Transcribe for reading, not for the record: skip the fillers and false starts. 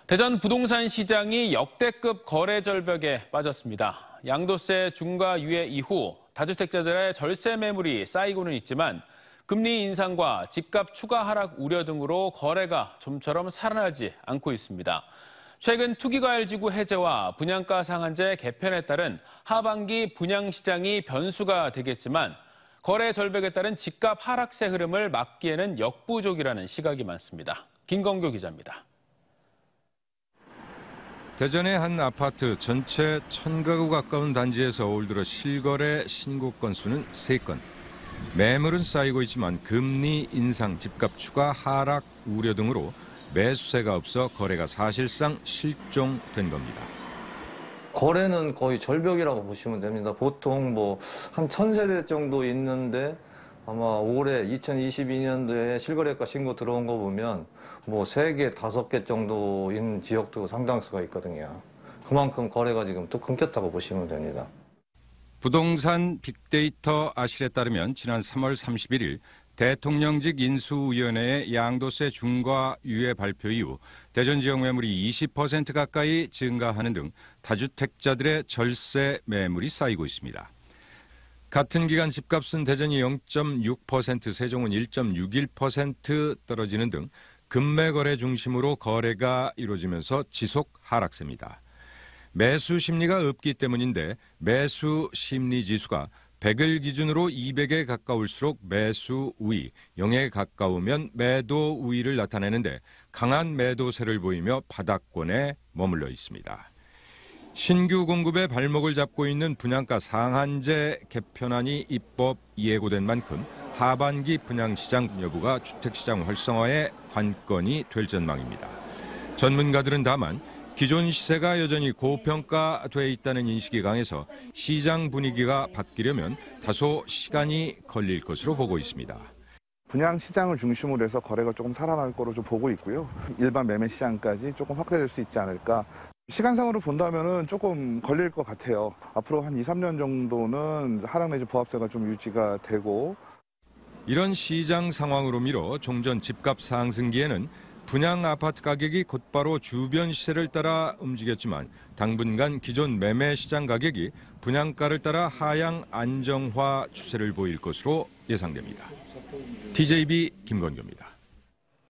대전 부동산 시장이 역대급 거래 절벽에 빠졌습니다. 양도세 중과 유예 이후 다주택자들의 절세 매물이 쌓이고는 있지만 금리 인상과 집값 추가 하락 우려 등으로 거래가 좀처럼 살아나지 않고 있습니다. 최근 투기과열지구 해제와 분양가 상한제 개편에 따른 하반기 분양시장이 변수가 되겠지만 거래 절벽에 따른 집값 하락세 흐름을 막기에는 역부족이라는 시각이 많습니다. 김건교 기자입니다. 대전의 한 아파트 전체 1000가구 가까운 단지에서 올 들어 실거래 신고 건수는 3건. 매물은 쌓이고 있지만 금리 인상, 집값 추가 하락 우려 등으로 매수세가 없어 거래가 사실상 실종된 겁니다. 거래는 거의 절벽이라고 보시면 됩니다. 보통 한 1000세대 정도 있는데 아마 올해 2022년도에 실거래가 신고 들어온 거 보면 3개, 5개 정도인 지역도 상당수가 있거든요. 그만큼 거래가 지금 또 끊겼다고 보시면 됩니다. 부동산 빅데이터 아실에 따르면 지난 3월 31일 대통령직 인수위원회의 양도세 중과 유예 발표 이후 대전 지역 매물이 20% 가까이 증가하는 등 다주택자들의 절세 매물이 쌓이고 있습니다. 같은 기간 집값은 대전이 0.6%, 세종은 1.61% 떨어지는 등 금매거래 중심으로 거래가 이루어지면서 지속 하락세입니다. 매수 심리가 없기 때문인데 매수 심리 지수가 100을 기준으로 200에 가까울수록 매수 우위, 0에 가까우면 매도 우위를 나타내는데 강한 매도세를 보이며 바닥권에 머물러 있습니다. 신규 공급에 발목을 잡고 있는 분양가 상한제 개편안이 입법 예고된 만큼 하반기 분양시장 여부가 주택시장 활성화의 관건이 될 전망입니다. 전문가들은 다만 기존 시세가 여전히 고평가돼 있다는 인식이 강해서 시장 분위기가 바뀌려면 다소 시간이 걸릴 것으로 보고 있습니다. 분양시장을 중심으로 해서 거래가 조금 살아날 거로 좀 보고 있고요. 일반 매매 시장까지 조금 확대될 수 있지 않을까. 시간상으로 본다면은 조금 걸릴 것 같아요. 앞으로 한 2, 3년 정도는 하락 내지 보합세가 좀 유지가 되고. 이런 시장 상황으로 미뤄 종전 집값 상승기에는 분양 아파트 가격이 곧바로 주변 시세를 따라 움직였지만 당분간 기존 매매 시장 가격이 분양가를 따라 하향 안정화 추세를 보일 것으로 예상됩니다. TJB 김건교입니다.